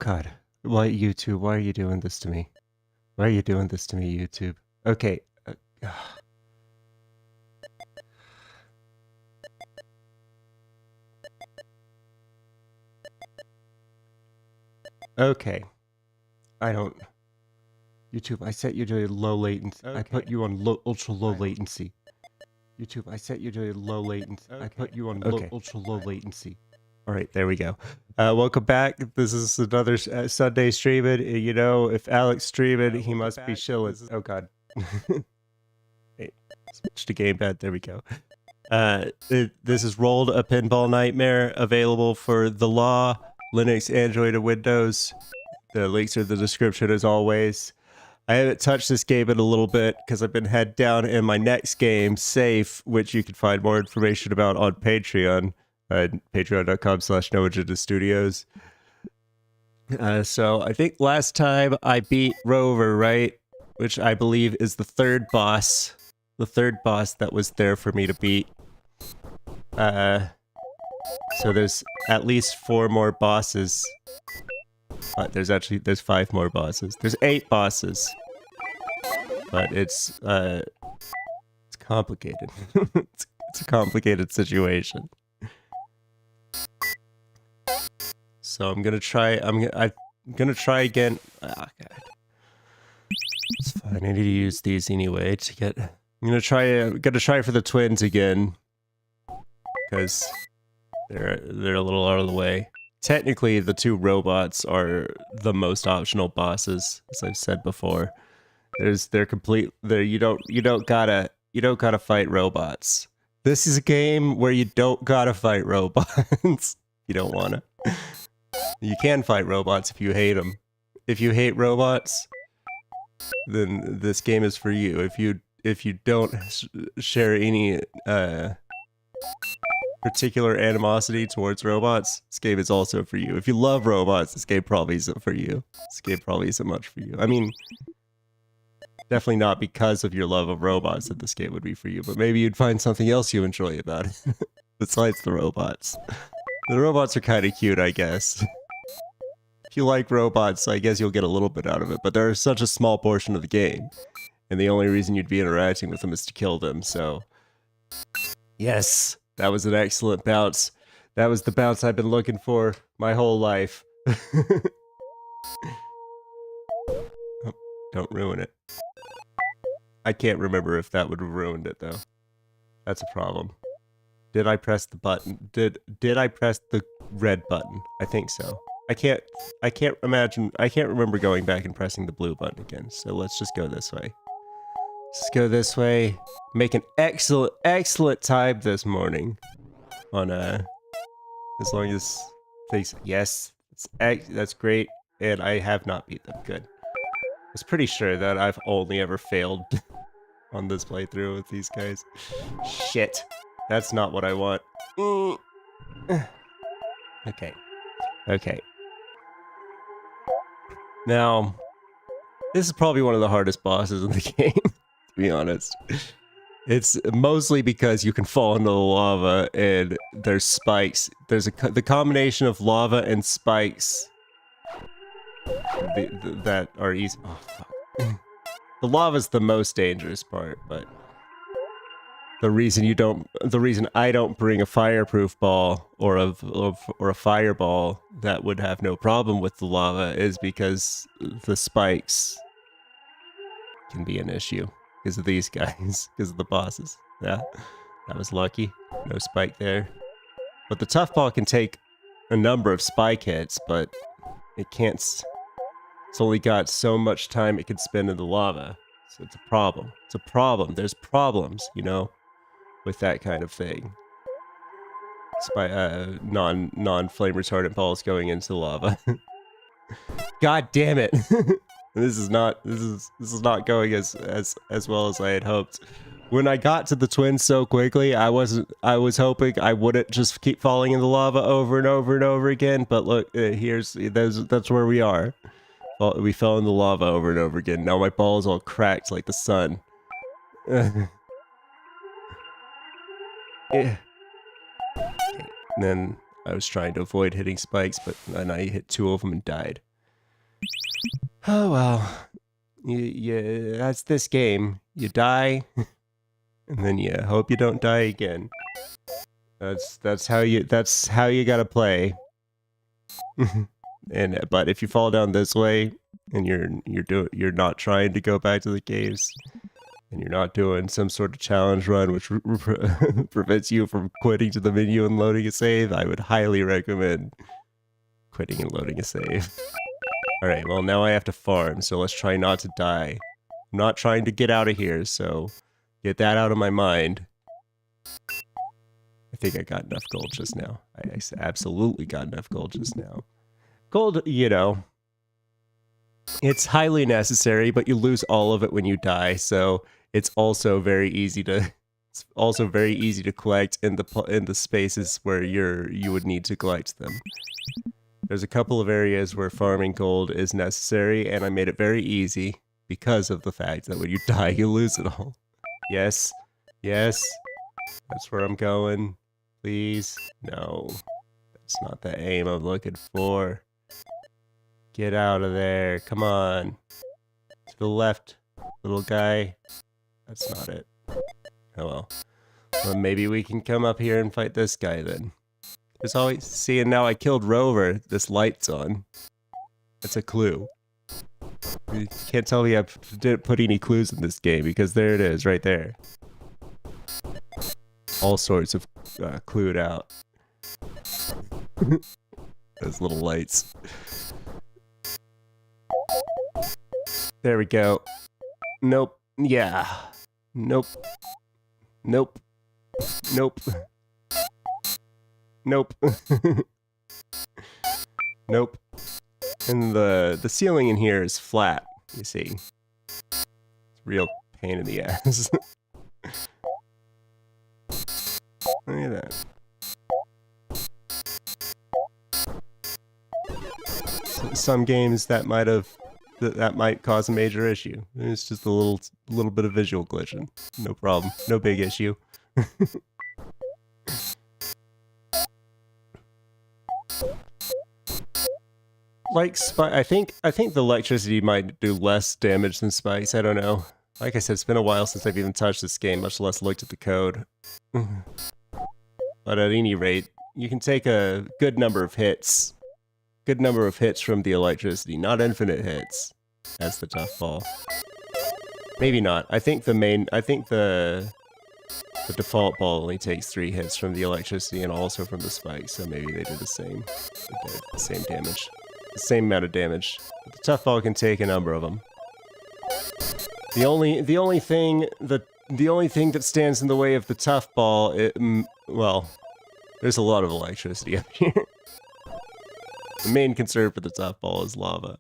God. Why, YouTube? Why are you doing this to me? Why are you doing this to me, YouTube? Okay. Okay. I don't... YouTube, I set you to low latency. Okay. I put you on ultra low latency. YouTube, I set you to low latency. Okay. I put you on ultra low latency. All right, there we go. Welcome back. This is another Sunday streaming. You know, if Alex streaming, he must be Shilling. Oh, God. Hey, switch to gamepad. There we go. This is Rolled a Pinball Nightmare, available for the Law, Linux, Android, and Windows. The links are in the description as always. I haven't touched this game in a little bit because I've been head down in my next game, Safe, which you can find more information about on Patreon. Patreon.com/NoAgendaStudios. So I think last time I beat Rover, right? Which I believe is the third boss. The third boss that was there for me to beat. So there's at least 4 more bosses. There's 5 more bosses. There's 8 bosses. But it's complicated. it's a complicated situation. So I'm gonna try again. Oh, God. It's fine. I need to use these anyway to get. I'm gonna try for the twins again, because they're a little out of the way. Technically, the 2 robots are the most optional bosses, as I've said before. You don't gotta fight robots. This is a game where you don't gotta fight robots. You don't wanna. You can fight robots if you hate them. If you hate robots, then this game is for you. If you don't share any particular animosity towards robots, this game is also for you. If you love robots, this game probably isn't for you. This game probably isn't much for you. I mean, definitely not because of your love of robots that this game would be for you, but maybe you'd find something else you enjoy about it besides the robots. The robots are kind of cute, I guess. If you like robots, I guess you'll get a little bit out of it, but they're such a small portion of the game, and the only reason you'd be interacting with them is to kill them, so... Yes! That was an excellent bounce. That was the bounce I've been looking for my whole life. Oh, don't ruin it. I can't remember if that would have ruined it, though. That's a problem. Did I press the button? Did I press the red button? I think so. I can't remember going back and pressing the blue button again, so let's just go this way. Let's go this way. Make an excellent time this morning. On as long as things, yes, that's great, and I have not beat them. Good. I was pretty sure that I've only ever failed on this playthrough with these guys. Shit. That's not what I want. Okay. Okay. Now, this is probably one of the hardest bosses in the game, to be honest. It's mostly because you can fall into the lava and there's spikes. There's the combination of lava and spikes that are easy. Oh, fuck. The lava's the most dangerous part, but the reason I don't bring a fireproof ball or a fireball that would have no problem with the lava is because the spikes can be an issue because of these guys, because of the bosses. Yeah, that was lucky. No spike there. But the tough ball can take a number of spike hits, but it can't. It's only got so much time it can spend in the lava, so it's a problem. It's a problem. There's problems, you know, with that kind of thing. Non-flame retardant balls going into the lava. God damn it! This is not going as well as I had hoped. When I got to the twins so quickly, I was hoping I wouldn't just keep falling in the lava over and over and over again. But look, that's where we are. Well, we fell in the lava over and over again. Now my ball is all cracked like the sun. Yeah. Okay. And then I was trying to avoid hitting spikes, but then I hit 2 of them and died. Oh well. That's this game. You die, and then you hope you don't die again. That's how you gotta play. But if you fall down this way, and you're not trying to go back to the caves, and you're not doing some sort of challenge run which prevents you from quitting to the menu and loading a save, I would highly recommend quitting and loading a save. Alright, well now I have to farm, so let's try not to die. I'm not trying to get out of here, so get that out of my mind. I think I got enough gold just now. I absolutely got enough gold just now. Gold, you know, it's highly necessary, but you lose all of it when you die, so it's also very easy to collect in the spaces where you would need to collect them. There's a couple of areas where farming gold is necessary, and I made it very easy because of the fact that when you die, you lose it all. Yes. Yes. That's where I'm going. Please. No. That's not the aim I'm looking for. Get out of there. Come on. To the left, little guy. That's not it. Oh well. Well, maybe we can come up here and fight this guy then. There's always... See, and now I killed Rover. This light's on. That's a clue. You can't tell me I didn't put any clues in this game, because there it is, right there. All sorts of clued out. Those little lights. There we go. Nope. Yeah. Nope. Nope. Nope. Nope. Nope. And the ceiling in here is flat, you see. It's a real pain in the ass. Look at that. Some games that might cause a major issue. It's just a little bit of visual glitching. No problem. No big issue. Like I think the electricity might do less damage than spikes. I don't know. Like I said, it's been a while since I've even touched this game, much less looked at the code. But at any rate, you can take a good number of hits. Good number of hits from the electricity, not infinite hits. That's the tough ball. Maybe not. I think the default ball only takes 3 hits from the electricity and also from the spike, so maybe they do the same. They did the same damage. The same amount of damage. But the tough ball can take a number of them. The only thing that stands in the way of the tough ball, well, there's a lot of electricity up here. The main concern for the tough ball is lava.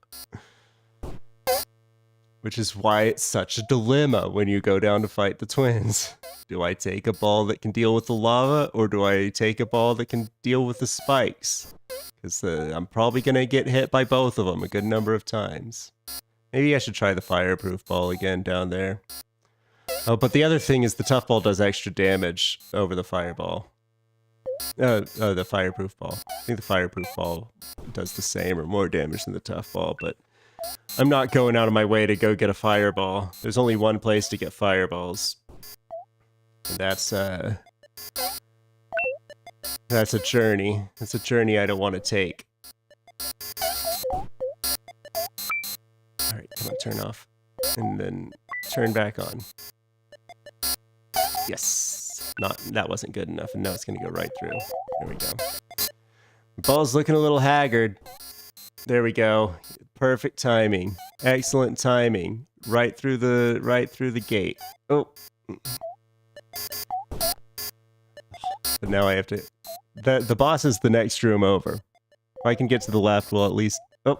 Which is why it's such a dilemma when you go down to fight the twins. Do I take a ball that can deal with the lava, or do I take a ball that can deal with the spikes? Because I'm probably going to get hit by both of them a good number of times. Maybe I should try the fireproof ball again down there. Oh, but the other thing is the tough ball does extra damage over the fireball. The fireproof ball. I think the fireproof ball does the same or more damage than the tough ball, but I'm not going out of my way to go get a fireball. There's only one place to get fireballs. And that's a journey. That's a journey I don't want to take. Alright, come on, turn off. And then turn back on. Yes. That wasn't good enough, and now it's gonna go right through. There we go. The ball's looking a little haggard. There we go. Perfect timing. Excellent timing. Right through the gate. Oh. But now I have to... The boss is the next room over. If I can get to the left, well, at least... Oh.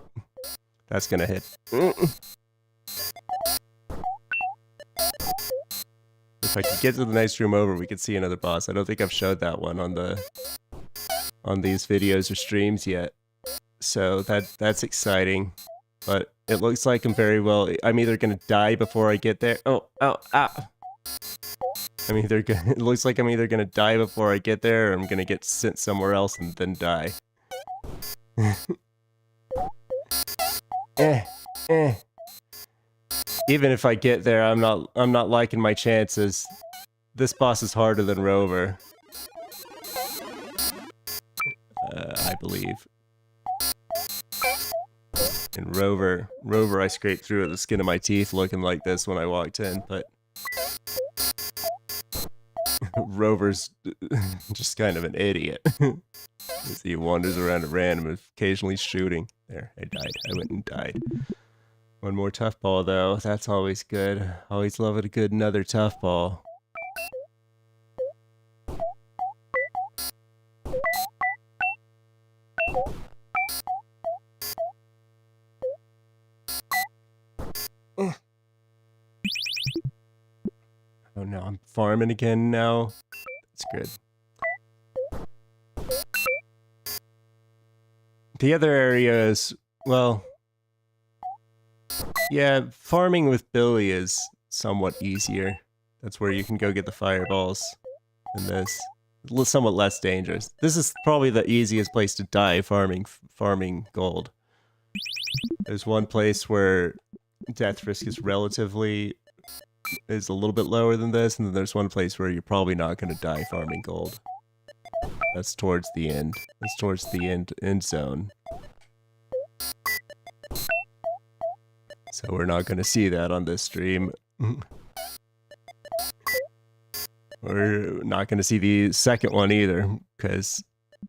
That's gonna hit. If I could get to the next room over, we could see another boss. I don't think I've showed that one on these videos or streams yet. So that's exciting. But it looks like I'm either gonna die before I get there. Oh, ah. It looks like I'm either gonna die before I get there, or I'm gonna get sent somewhere else and then die. Even if I get there, I'm not liking my chances. This boss is harder than Rover. I believe. And Rover, I scraped through with the skin of my teeth looking like this when I walked in, but Rover's just kind of an idiot. As he wanders around at random, occasionally shooting. There, I died. I went and died. One more tough ball, though. That's always good. Always love it a good another tough ball. Oh no, I'm farming again now. That's good. The other area is, well, yeah, farming with Billy is somewhat easier. That's where you can go get the fireballs. And this, somewhat less dangerous. This is probably the easiest place to die farming gold. There's one place where death risk is a little bit lower than this, and then there's one place where you're probably not going to die farming gold. That's towards the end. That's towards the end zone. So we're not going to see that on this stream. We're not going to see the second one either, because,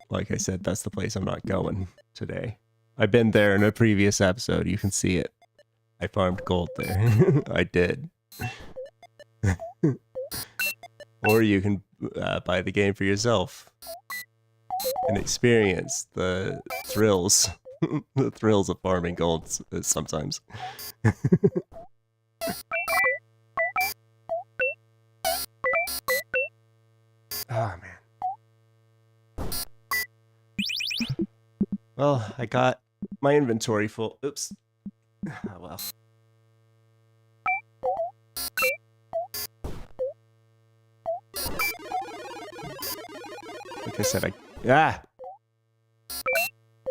like I said, that's the place I'm not going today. I've been there in a previous episode, you can see it. I farmed gold there. I did. Or you can buy the game for yourself and experience the thrills. The thrills of farming gold sometimes. Oh, man. Well, I got my inventory full. Oops. Oh, well. Like I said,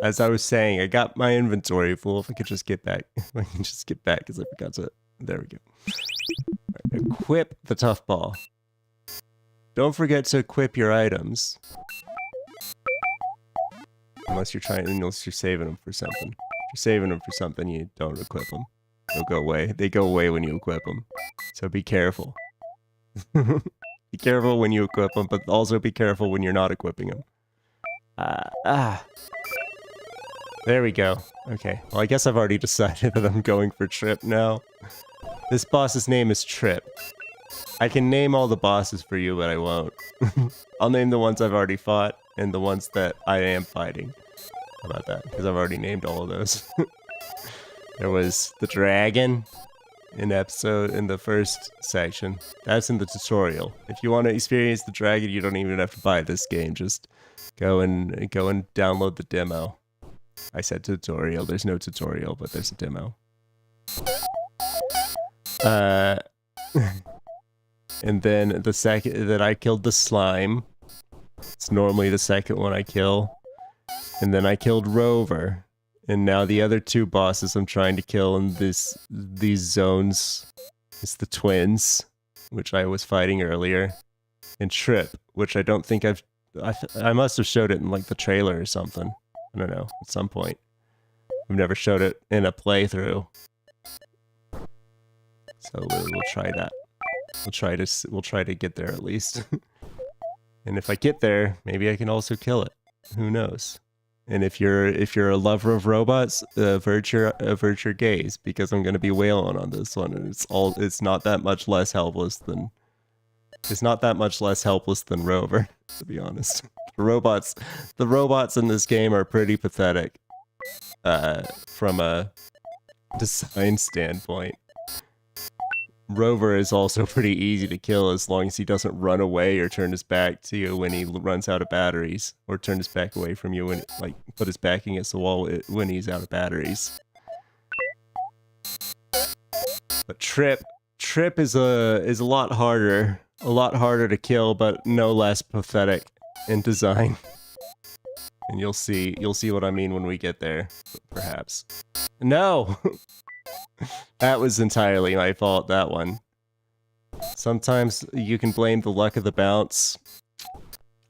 as I was saying, I got my inventory full. If I could just get back. If I can just get back, because I forgot to... There we go. Right, equip the tough ball. Don't forget to equip your items. Unless you're saving them for something. If you're saving them for something, you don't equip them. They'll go away. They go away when you equip them. So be careful. Be careful when you equip them, but also be careful when you're not equipping them. There we go. Okay, well I guess I've already decided that I'm going for Trip now. This boss's name is Trip. I can name all the bosses for you, but I won't. I'll name the ones I've already fought, and the ones that I am fighting. How about that? Because I've already named all of those. There was the dragon in the first section. That's in the tutorial. If you want to experience the dragon, you don't even have to buy this game. Just go and download the demo. I said tutorial. There's no tutorial, but there's a demo. And then the second that I killed the slime. It's normally the second one I kill. And then I killed Rover. And now the other two bosses I'm trying to kill in these zones is the twins, which I was fighting earlier, and Trip, which I don't think I must have showed it in like the trailer or something. I don't know, at some point. I've never showed it in a playthrough. So we'll try that. We'll try to get there at least. And if I get there, maybe I can also kill it. Who knows? And if you're a lover of robots, avert your gaze, because I'm gonna be wailing on this one, and it's not that much less helpless than Rover, to be honest. The robots in this game are pretty pathetic, from a design standpoint. Rover is also pretty easy to kill as long as he doesn't run away or turn his back to you when he runs out of batteries, or turn his back away from you when, like, put his back against the wall when he's out of batteries. But Trip is a lot harder to kill, but no less pathetic in design. And you'll see what I mean when we get there, perhaps. No. That was entirely my fault, that one. Sometimes you can blame the luck of the bounce. I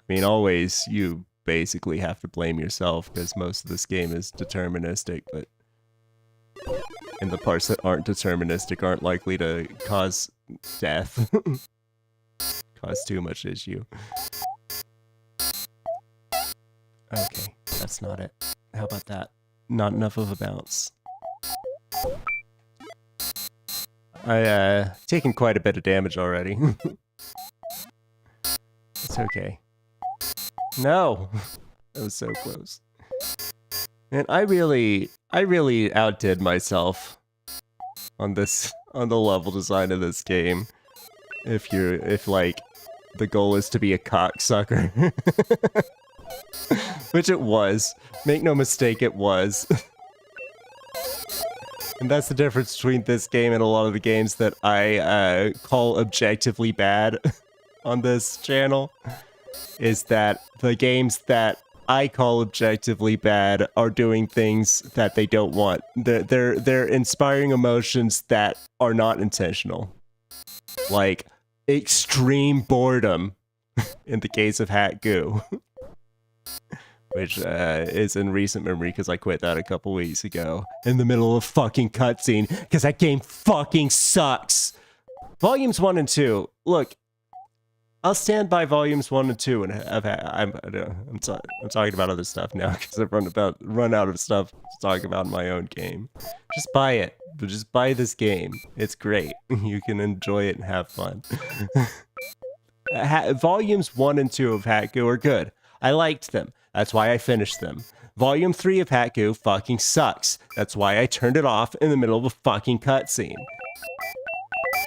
mean, always you basically have to blame yourself because most of this game is deterministic, but... And the parts that aren't deterministic aren't likely to cause death. Cause too much issue. Okay, that's not it. How about that? Not enough of a bounce. Taken quite a bit of damage already. It's okay. No! That was so close. And I really outdid myself on the level design of this game. If like, the goal is to be a cocksucker. Which it was. Make no mistake, it was. And that's the difference between this game and a lot of the games that I call objectively bad on this channel. Is that the games that I call objectively bad are doing things that they don't want. They're inspiring emotions that are not intentional. Like, extreme boredom in the case of Hat Goo. Which is in recent memory because I quit that a couple weeks ago. In the middle of fucking cutscene, because that game fucking sucks! Volumes 1 and 2, look, I'll stand by Volumes 1 and 2, and I'm talking about other stuff now, because I've run out of stuff to talk about in my own game. Just buy it. Just buy this game. It's great. You can enjoy it and have fun. Volumes 1 and 2 of Hat Goo are good. I liked them. That's why I finished them. Volume 3 of Hat Goo fucking sucks. That's why I turned it off in the middle of a fucking cutscene.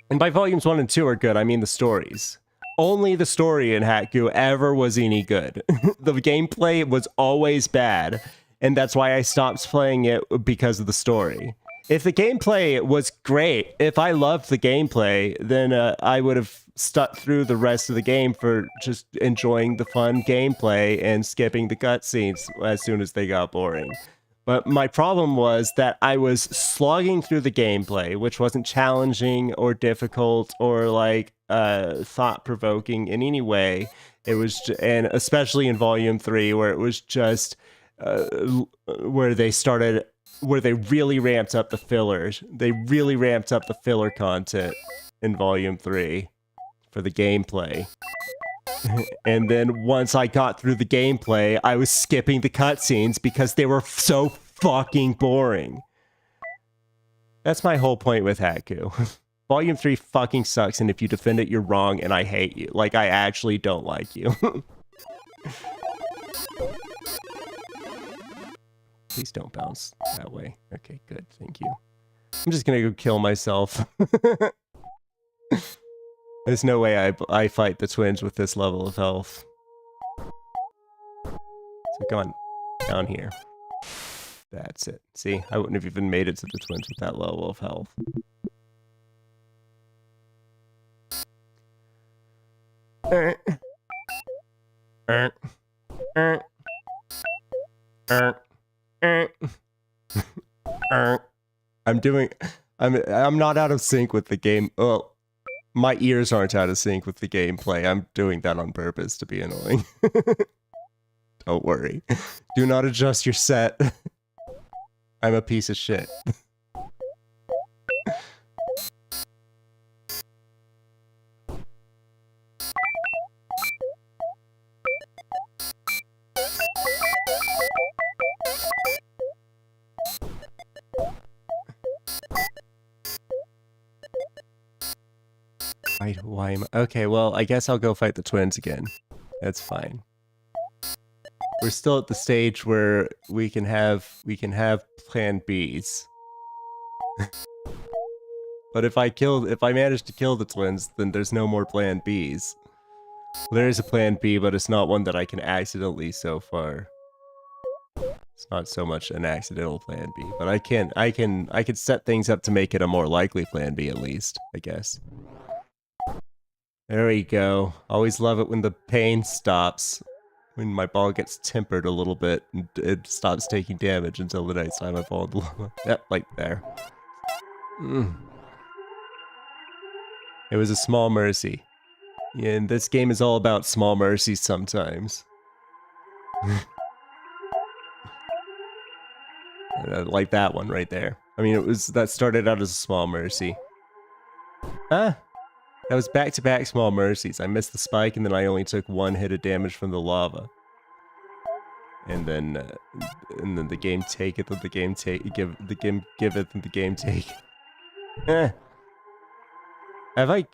And by Volumes 1 and 2 are good, I mean the stories. Only the story in Hat Goo ever was any good. The gameplay was always bad, and that's why I stopped playing it because of the story. If the gameplay was great, if I loved the gameplay, then I would have stuck through the rest of the game for just enjoying the fun gameplay and skipping the cutscenes as soon as they got boring. But my problem was that I was slogging through the gameplay, which wasn't challenging or difficult or like thought-provoking in any way. It was, and especially in Volume 3, where it was just where they really ramped up the fillers. They really ramped up the filler content in Volume 3 for the gameplay. And then once I got through the gameplay, I was skipping the cutscenes because they were so fucking boring. That's my whole point with Hat Goo. Volume 3 fucking sucks, and if you defend it, you're wrong, and I hate you. Like, I actually don't like you. Please don't bounce that way. Okay, good. Thank you. I'm just gonna go kill myself. There's no way I fight the twins with this level of health. So come on. Down here. That's it. See? I wouldn't have even made it to the twins with that level of health. I'm not out of sync with the game. Well, my ears aren't out of sync with the gameplay. I'm doing that on purpose to be annoying. Don't worry. Do not adjust your set. I'm a piece of shit. Why am I... Okay, well, I guess I'll go fight the twins again. That's fine. We're still at the stage where we can have plan Bs. But if I manage to kill the twins, then there's no more plan Bs. There is a plan B, but it's not one that I can accidentally so far. It's not so much an accidental plan B, but I can set things up to make it a more likely plan B at least, I guess. There we go. Always love it when the pain stops. When my ball gets tempered a little bit and it stops taking damage until the next time I fall into lava. Yep, like there. It was a small mercy. Yeah, and this game is all about small mercies sometimes. Like that one right there. I mean, that started out as a small mercy. That was back-to-back small mercies. I missed the spike, and then I only took one hit of damage from the lava. And then the game taketh, and the game giveth, and the game take. Have I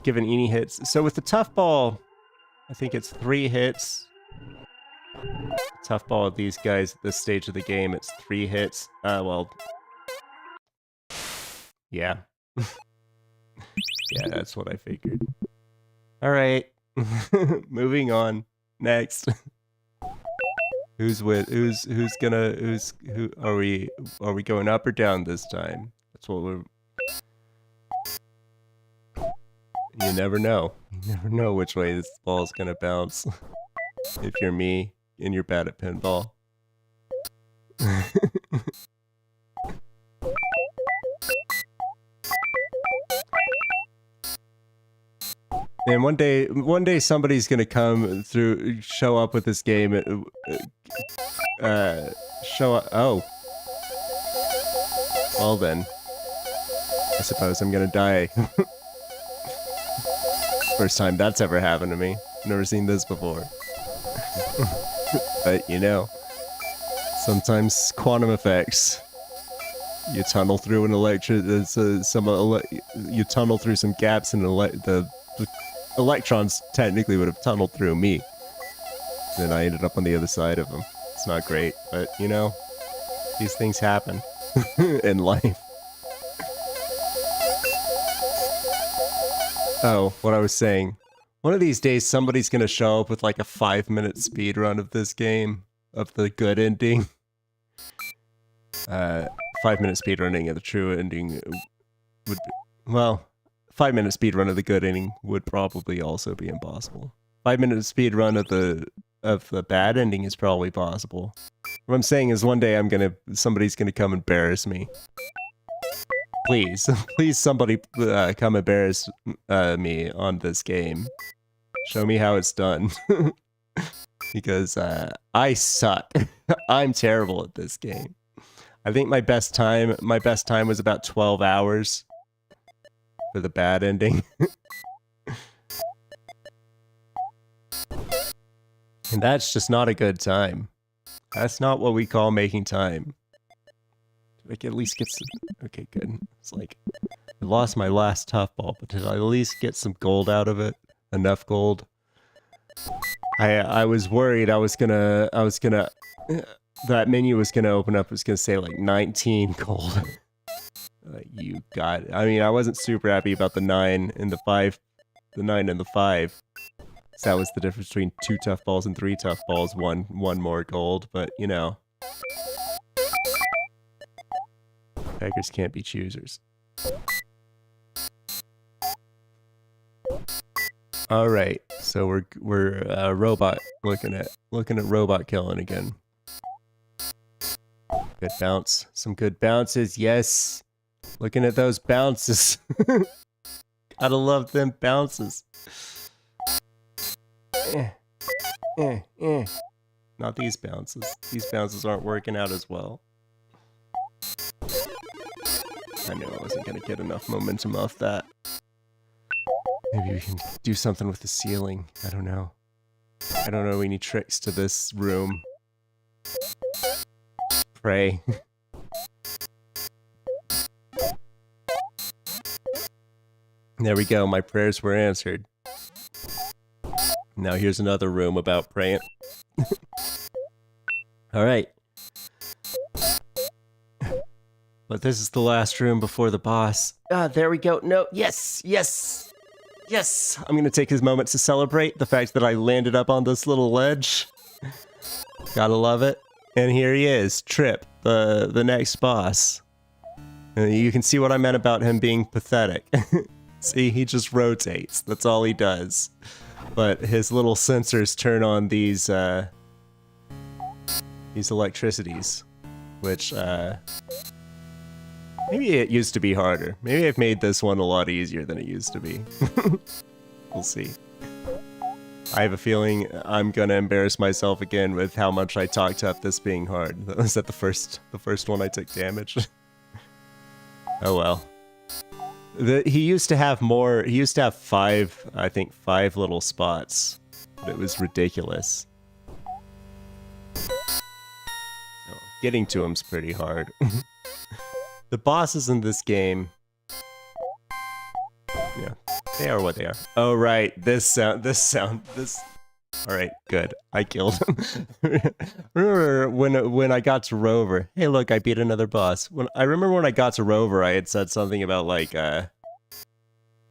given any hits? So with the tough ball, I think it's 3 hits. Tough ball with these guys at this stage of the game, it's 3 hits. Well, yeah. Yeah, that's what I figured. All right, moving on. Next, who are we going up or down this time? That's what we're. You never know. You never know which way this ball's gonna bounce. If you're me and you're bad at pinball. And one day somebody's gonna show up with this game. Show up. Oh. Well then, I suppose I'm gonna die. First time that's ever happened to me. Never seen this before. But you know, sometimes quantum effects. You tunnel through an you tunnel through some gaps in the electrons technically would have tunneled through me. Then I ended up on the other side of them. It's not great, but you know, these things happen in life. Oh, what I was saying. One of these days, somebody's gonna show up with like a 5-minute speed run of this game, of the good ending. 5-minute speed running of the true ending would, well, 5-minute speed run of the good ending would probably also be impossible. 5-minute speed run of the bad ending is probably possible. What I'm saying is one day somebody's gonna come embarrass me. Please, please somebody come embarrass me on this game. Show me how it's done. Because I suck. I'm terrible at this game. I think my best time was about 12 hours for the bad ending. And that's just not a good time. That's not what we call making time. I can at least get some... Okay, good. It's like, I lost my last tough ball, but did I at least get some gold out of it? Enough gold? I was worried that menu was gonna open up, it was gonna say like 19 gold. You got it. I mean, I wasn't super happy about the 9 and the 5. The 9 and the 5. So that was the difference between 2 tough balls and 3 tough balls, one more gold, but you know. Beggars can't be choosers. All right, so we're robot looking at robot killing again. Good bounce, some good bounces. Yes, looking at those bounces. Gotta love them bounces. Not these bounces. These bounces aren't working out as well. I knew I wasn't gonna get enough momentum off that. Maybe we can do something with the ceiling. I don't know. I don't know any tricks to this room. Pray. There we go, my prayers were answered. Now here's another room about praying. Alright. But this is the last room before the boss. Ah, there we go. No, yes, yes, yes! I'm gonna take this moment to celebrate the fact that I landed up on this little ledge. Gotta love it. And here he is, Trip, the next boss. You can see what I meant about him being pathetic. See, he just rotates. That's all he does. But his little sensors turn on these electricities, which, Maybe it used to be harder. Maybe I've made this one a lot easier than it used to be. We'll see. I have a feeling I'm gonna embarrass myself again with how much I talked up this being hard. Was that the first one I took damage? Oh well. He used to have more. He used to have five little spots. But it was ridiculous. Oh, getting to him's pretty hard. The bosses in this game, yeah, they are what they are. Oh right, this. All right, good. I killed him. Remember when I got to Rover? Hey, look, I beat another boss. I remember when I got to Rover, I had said something about like the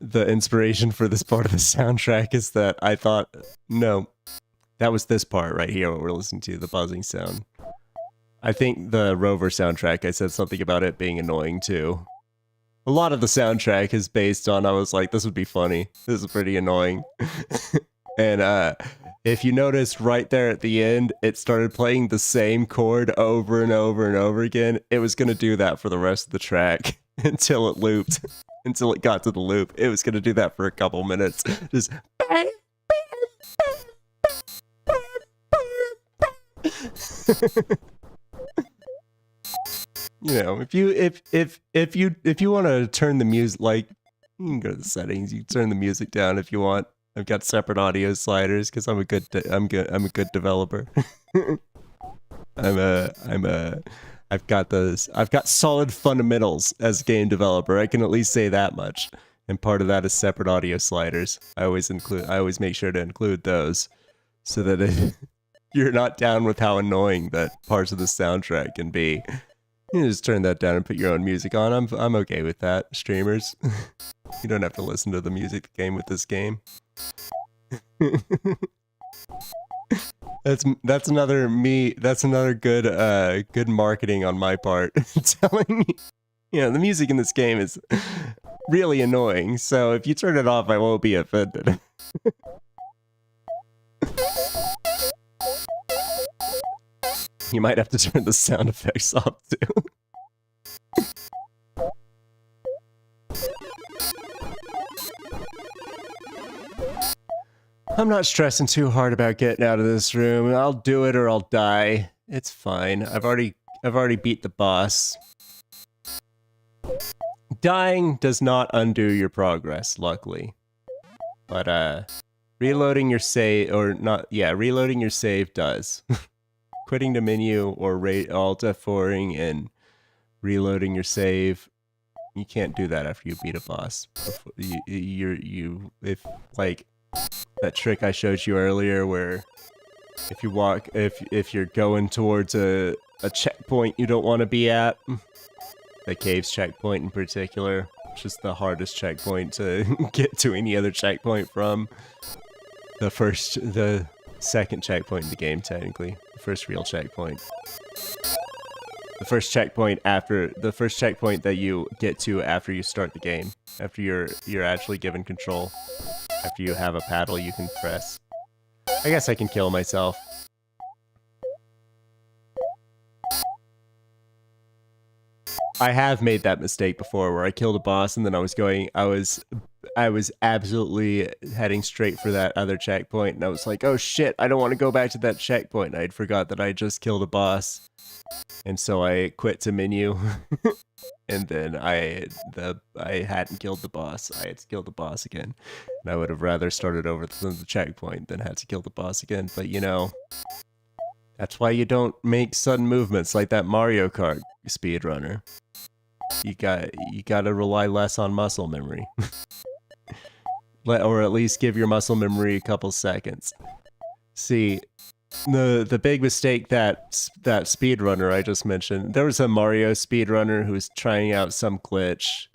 inspiration for this part of the soundtrack is that I thought no, that was this part right here. What we're listening to, the buzzing sound. I think the Rover soundtrack, I said something about it being annoying too. A lot of the soundtrack is based on, I was like, this would be funny. This is pretty annoying. And if you notice right there at the end, it started playing the same chord over and over and over again. It was going to do that for the rest of the track until it looped. Until it got to the loop. It was going to do that for a couple minutes. Just... You know, if you want to turn the music, like, you can go to the settings. You can turn the music down if you want. I've got separate audio sliders because I'm a good developer. I've got solid fundamentals as a game developer. I can at least say that much. And part of that is separate audio sliders. I always make sure to include those so that if you're not down with how annoying that parts of the soundtrack can be, you can just turn that down and put your own music on. I'm okay with that, streamers. You don't have to listen to the music that came with this game. That's another good marketing on my part. Telling me, the music in this game is really annoying, so if you turn it off, I won't be offended. You might have to turn the sound effects off too. I'm not stressing too hard about getting out of this room. I'll do it or I'll die. It's fine. I've already beat the boss. Dying does not undo your progress, luckily. But reloading your save reloading your save does. Quitting the menu or Alt F4ing and reloading your save, you can't do that after you beat a boss. If like that trick I showed you earlier, where if you're going towards a checkpoint you don't want to be at, the caves checkpoint in particular, which is the hardest checkpoint to get to any other checkpoint from. The second checkpoint in the game, technically. The first real checkpoint. The first checkpoint that you get to after you start the game. After you're actually given control. After you have a paddle you can press. I guess I can kill myself. I have made that mistake before where I killed a boss and then I was absolutely heading straight for that other checkpoint and I was like, oh shit, I don't want to go back to that checkpoint. I'd forgot that I just killed a boss. And so I quit to menu. And then I hadn't killed the boss. I had to kill the boss again. And I would have rather started over from the checkpoint than had to kill the boss again. But you know, that's why you don't make sudden movements like that Mario Kart speedrunner. You gotta rely less on muscle memory. Or at least give your muscle memory a couple seconds. See, the big mistake that speedrunner I just mentioned, there was a Mario speedrunner who was trying out some glitch,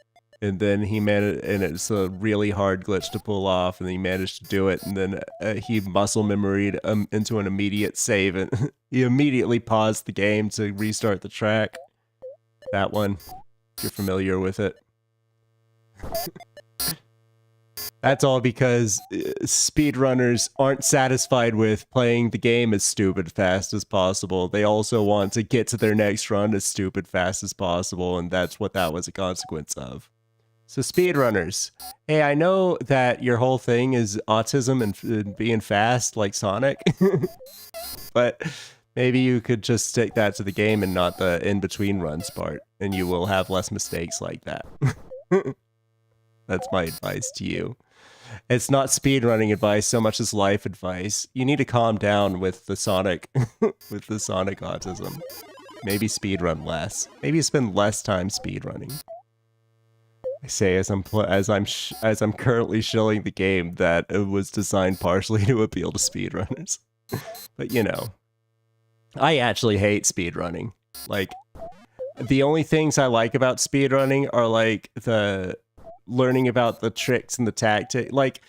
and then and it's a really hard glitch to pull off, and he managed to do it, and then he muscle memoried into an immediate save, and he immediately paused the game to restart the track. That one, if you're familiar with it. That's all because speedrunners aren't satisfied with playing the game as stupid fast as possible. They also want to get to their next run as stupid fast as possible, and that's what that was a consequence of. So speedrunners, hey, I know that your whole thing is autism and being fast like Sonic, but maybe you could just stick that to the game and not the in-between runs part, and you will have less mistakes like that. That's my advice to you. It's not speedrunning advice so much as life advice. You need to calm down with the Sonic, with the Sonic autism. Maybe speedrun less. Maybe spend less time speedrunning. I say as I'm currently shilling the game that it was designed partially to appeal to speedrunners. But you know, I actually hate speedrunning. Like, the only things I like about speedrunning are like the learning about the tricks and the tactics. Like,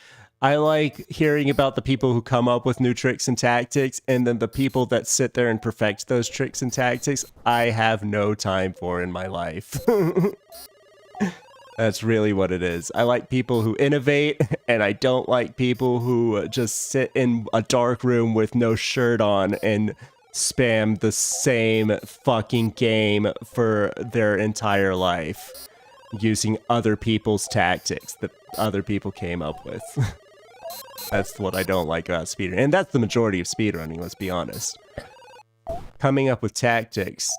I like hearing about the people who come up with new tricks and tactics, and then the people that sit there and perfect those tricks and tactics, I have no time for in my life. That's really what it is. I like people who innovate, and I don't like people who just sit in a dark room with no shirt on and spam the same fucking game for their entire life, using other people's tactics that other people came up with. That's what I don't like about speedrunning. And that's the majority of speedrunning, let's be honest. Coming up with tactics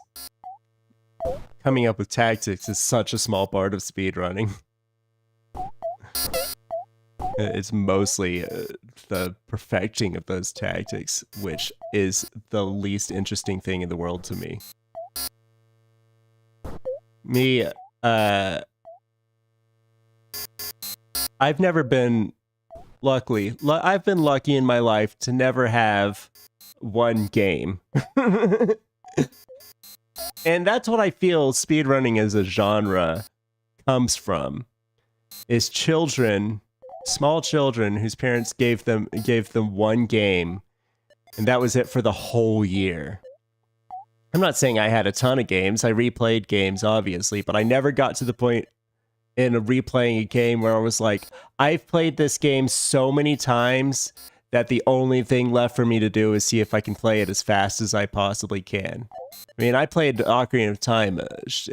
is such a small part of speedrunning. It's mostly the perfecting of those tactics, which is the least interesting thing in the world to me. I've never been I've been lucky in my life to never have one game. And that's what I feel speedrunning as a genre comes from. Is children, small children whose parents gave them one game, and that was it for the whole year. I'm not saying I had a ton of games. I replayed games, obviously, but I never got to the point in replaying a game where I was like, I've played this game so many times that the only thing left for me to do is see if I can play it as fast as I possibly can. I mean, I played Ocarina of Time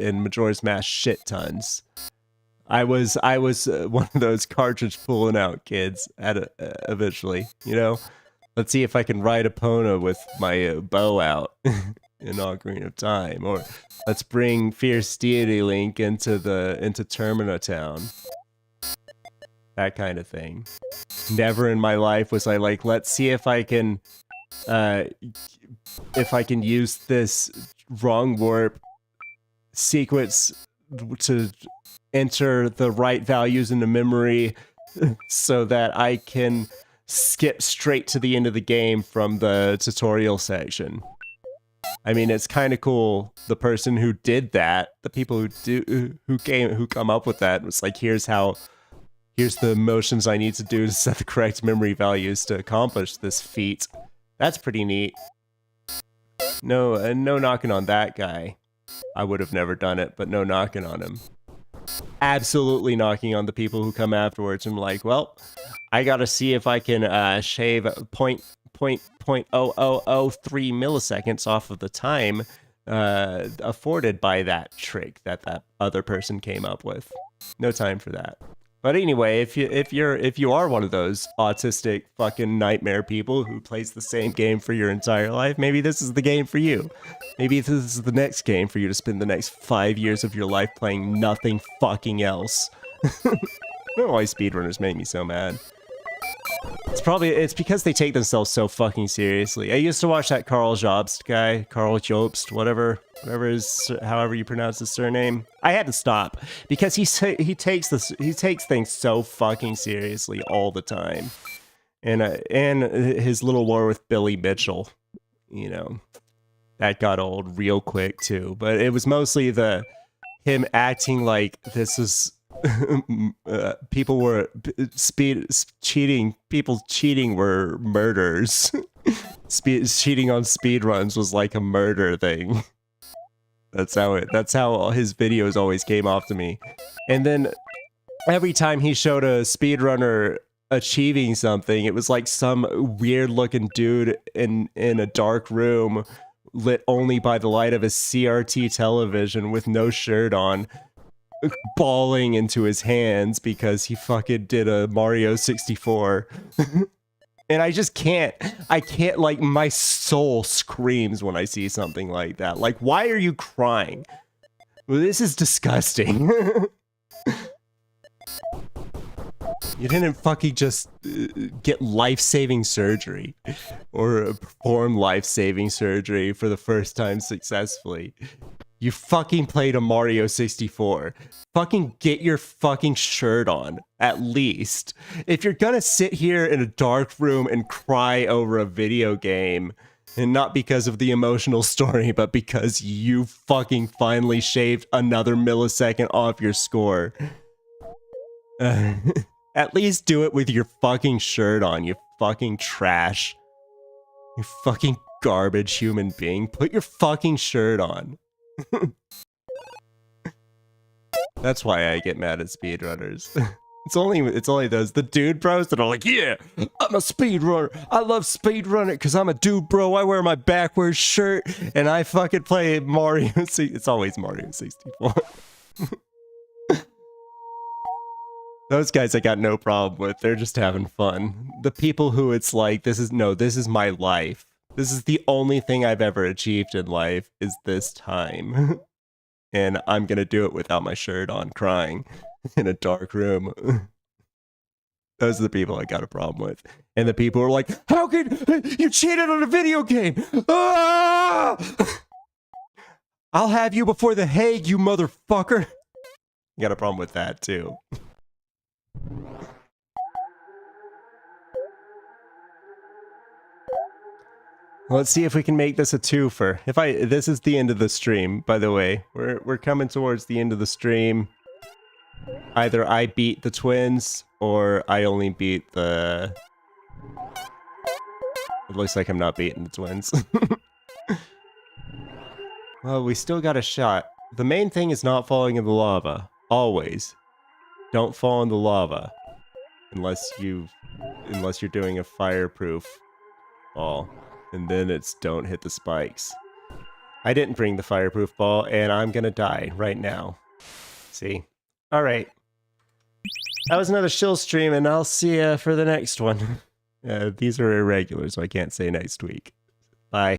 and Majora's Mask shit tons. I was one of those cartridge pulling out kids eventually, you know? Let's see if I can ride Epona with my bow out in Ocarina of Time, or let's bring Fierce Deity Link into Termina Town. That kind of thing. Never in my life was I like, let's see if I can use this wrong warp sequence to enter the right values into memory so that I can skip straight to the end of the game from the tutorial section. I mean, it's kind of cool. The person who did that, the people who come up with that, was like, here's the motions I need to do to set the correct memory values to accomplish this feat. That's pretty neat. No knocking on that guy. I would have never done it, but no knocking on him. Absolutely knocking on the people who come afterwards and like, well, I gotta see if I can shave 0.0003 milliseconds off of the time afforded by that trick that other person came up with. No time for that. But anyway, if you are one of those autistic fucking nightmare people who plays the same game for your entire life, maybe this is the game for you. Maybe this is the next game for you to spend the next 5 years of your life playing nothing fucking else. I don't know why speedrunners make me so mad. It's because they take themselves so fucking seriously. I used to watch that Karl Jobst guy, Karl Jobst, however you pronounce his surname. I had to stop because he takes things so fucking seriously all the time, and his little war with Billy Mitchell, you know, that got old real quick too. But it was mostly him acting like this is. People were cheating. People cheating were murders. Cheating on speedruns was like a murder thing. That's how his videos always came off to me. And then every time he showed a speedrunner achieving something, it was like some weird looking dude in a dark room lit only by the light of a CRT television with no shirt on, bawling into his hands because he fucking did a Mario 64. And I just can't, like, my soul screams when I see something like that. Like, why are you crying? Well, this is disgusting. You didn't fucking just get life-saving surgery or perform life-saving surgery for the first time successfully. You fucking played a Mario 64. Fucking get your fucking shirt on, at least. If you're gonna sit here in a dark room and cry over a video game, and not because of the emotional story, but because you fucking finally shaved another millisecond off your score. At least do it with your fucking shirt on, you fucking trash. You fucking garbage human being. Put your fucking shirt on. That's why I get mad at speedrunners. It's only those, the dude bros that are like, yeah, I'm a speedrunner. I love speedrunning because I'm a dude bro. I wear my backwards shirt and I fucking play Mario. It's always Mario 64. Those guys I got no problem with. They're just having fun. The people who it's like, this is my life. This is the only thing I've ever achieved in life is this time. And I'm gonna do it without my shirt on, crying in a dark room. Those are the people I got a problem with. And the people who are like, how could you cheated on a video game? Ah! I'll have you before the Hague, you motherfucker. Got a problem with that too. Let's see if we can make this a twofer. This is the end of the stream, by the way. We're coming towards the end of the stream. Either I beat the twins, or I only beat the... It looks like I'm not beating the twins. Well, we still got a shot. The main thing is not falling in the lava. Always. Don't fall in the lava. Unless you're doing a fireproof ball. And then it's don't hit the spikes. I didn't bring the fireproof ball, and I'm gonna die right now. See? Alright. That was another Shill stream, and I'll see ya for the next one. These are irregular, so I can't say next week. Bye.